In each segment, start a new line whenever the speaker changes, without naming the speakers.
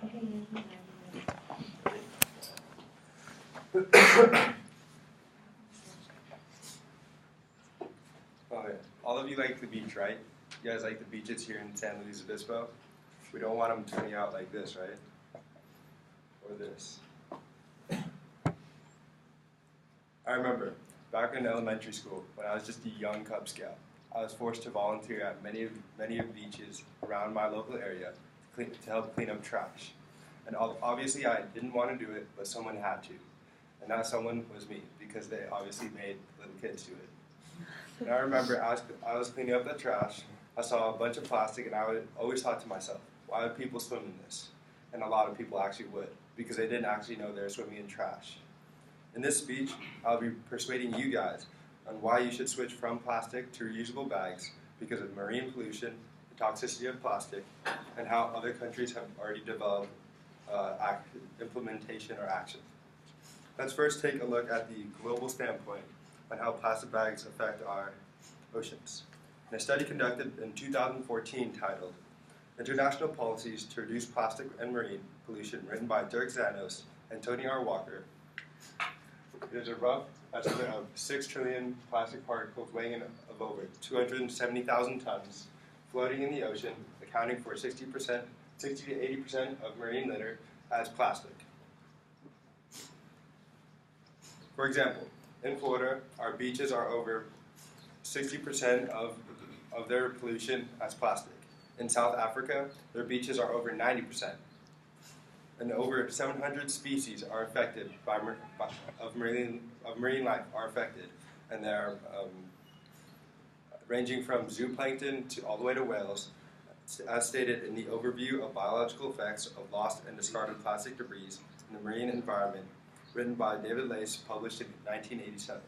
Oh, yeah. All of you like the beach, right? You guys like the beaches here in San Luis Obispo? We don't want them turning out like this, right? Or this. I remember back in elementary school when I was just a young Cub Scout, I was forced to volunteer at many of the beaches around my local area to help clean up trash. And obviously I didn't want to do it, but someone had to. And that someone was me, because they obviously made little kids do it. And I remember as I was cleaning up the trash, I saw a bunch of plastic, and I always thought to myself, why would people swim in this? And a lot of people actually would, because they didn't actually know they were swimming in trash. In this speech, I'll be persuading you guys on why you should switch from plastic to reusable bags because of marine pollution, the toxicity of plastic, and how other countries have already developed implementation or action. Let's first take a look at the global standpoint on how plastic bags affect our oceans. In a study conducted in 2014 titled International Policies to Reduce Plastic and Marine Pollution, written by Dirk Zanos and Tony R. Walker, there's a rough estimate of 6 trillion plastic particles weighing in of over 270,000 tons floating in the ocean, accounting for 60 to 80% of marine litter as plastic. For example, in Florida, our beaches are over 60% of their pollution as plastic. In South Africa, their beaches are over 90%. And over 700 species are affected of marine life are affected, and they're ranging from zooplankton to all the way to whales, as stated in the overview of biological effects of lost and discarded plastic debris in the marine environment, written by David Lace, published in 1987.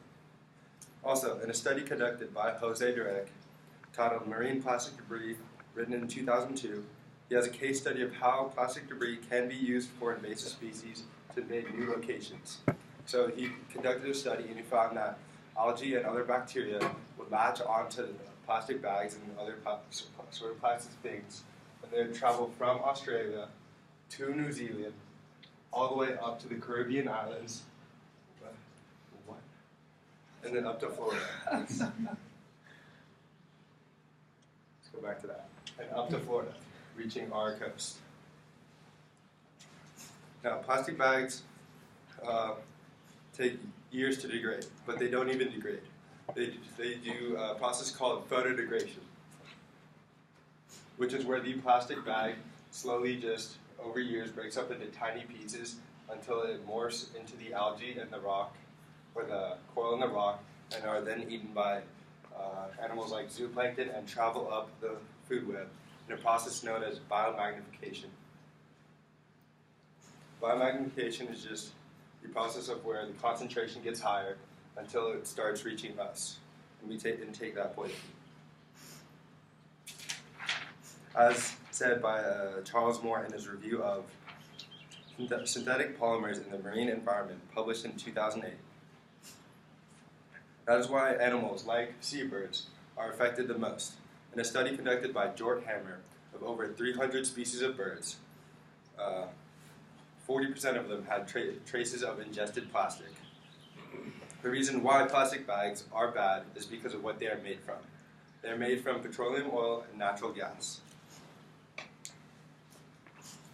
Also, in a study conducted by Jose Durek, titled Marine Plastic Debris, written in 2002, he has a case study of how plastic debris can be used for invasive species to invade new locations. So he conducted a study and he found that algae and other bacteria would latch onto the plastic bags and other sort of plastic things, and they would travel from Australia to New Zealand, all the way up to the Caribbean islands, and then up to Florida. Let's go back to that. And up to Florida, reaching our coast. Now, plastic bags take years to degrade, but they don't even degrade. They do a process called photodegradation, which is where the plastic bag slowly just over years breaks up into tiny pieces until it morphs into the algae in the rock, or the coral in the rock, and are then eaten by animals like zooplankton and travel up the food web in a process known as biomagnification. Biomagnification is just the process of where the concentration gets higher until it starts reaching us, and we take that poison. As said by Charles Moore in his review of synthetic polymers in the marine environment, published in 2008. That is why animals like seabirds are affected the most. In a study conducted by Jort Hammer of over 300 species of birds, 40% of them had traces of ingested plastic. The reason why plastic bags are bad is because of what they are made from. They are made from petroleum oil and natural gas.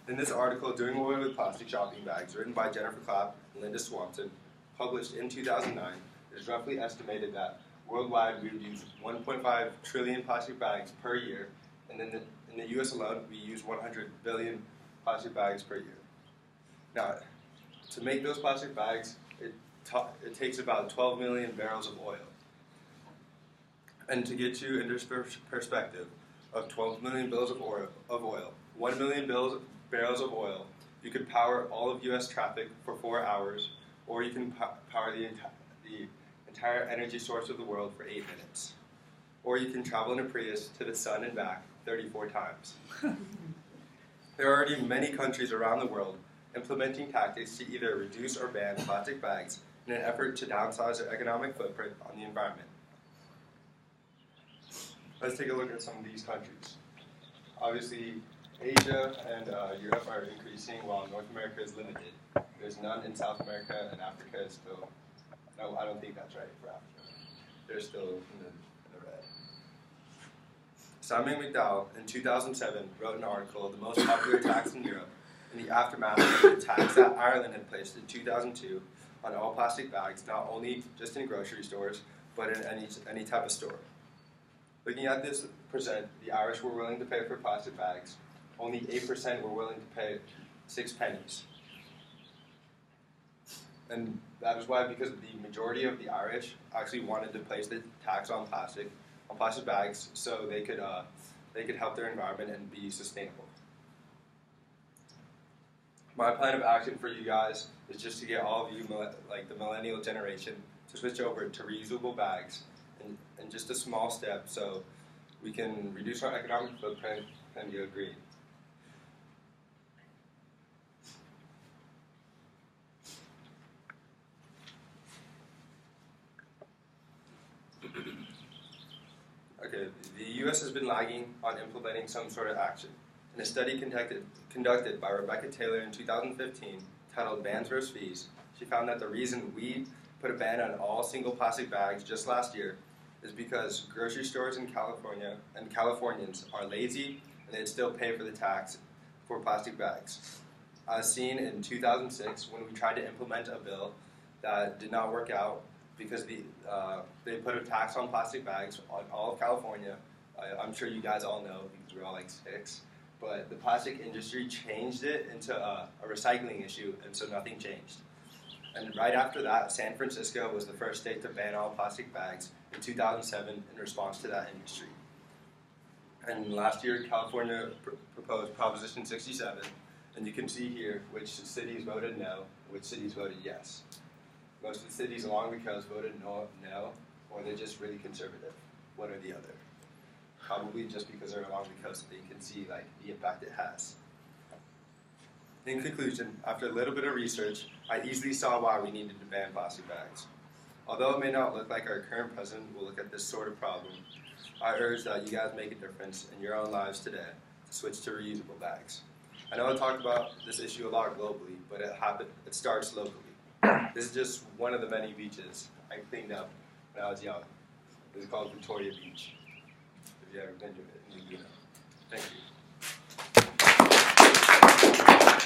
In this article, Doing Away with Plastic Shopping Bags, written by Jennifer Clapp and Linda Swanson, published in 2009, it is roughly estimated that worldwide we would use 1.5 trillion plastic bags per year, and in the U.S. alone, we use 100 billion plastic bags per year. Now, to make those plastic bags, it takes about 12 million barrels of oil. And to get you into perspective of 12 million barrels of oil, 1 million barrels of oil, you could power all of U.S. traffic for 4 hours, or you can power the entire energy source of the world for 8 minutes. Or you can travel in a Prius to the sun and back 34 times. There are already many countries around the world implementing tactics to either reduce or ban plastic bags in an effort to downsize their economic footprint on the environment. Let's take a look at some of these countries. Obviously, Asia and Europe are increasing while North America is limited. There's none in South America, and Africa is still, no, I don't think that's right for Africa. They're still in the red. Simon McDowell in 2007 wrote an article, The Most Popular Tax in Europe, in the aftermath of the tax that Ireland had placed in 2002 on all plastic bags, not only just in grocery stores, but in any type of store. Looking at this percent, the Irish were willing to pay for plastic bags. Only 8% were willing to pay 6 pennies. And that is why, because the majority of the Irish actually wanted to place the tax on plastic bags, so they could help their environment and be sustainable. My plan of action for you guys is just to get all of you, like the millennial generation, to switch over to reusable bags, and just a small step, so we can reduce our economic footprint and go green. Okay, the U.S. has been lagging on implementing some sort of action. In a study conducted by Rebecca Taylor in 2015, titled Bans vs. Fees, she found that the reason we put a ban on all single plastic bags just last year is because grocery stores in California and Californians are lazy and they'd still pay for the tax for plastic bags. As seen in 2006 when we tried to implement a bill that did not work out because they put a tax on plastic bags on all of California. I'm sure you guys all know because we're all like 6. But the plastic industry changed it into a recycling issue, and so nothing changed. And right after that, San Francisco was the first state to ban all plastic bags in 2007 in response to that industry. And last year, California proposed Proposition 67, and you can see here which cities voted no, which cities voted yes. Most of the cities along the coast voted no, or they're just really conservative, one or the other. Probably just because they're along the coast, they can see like the impact it has. In conclusion, after a little bit of research, I easily saw why we needed to ban plastic bags. Although it may not look like our current president will look at this sort of problem, I urge that you guys make a difference in your own lives today to switch to reusable bags. I know I talked about this issue a lot globally, but it starts locally. This is just one of the many beaches I cleaned up when I was young. It was called Victoria Beach. If you ever been to it, you know. Thank you.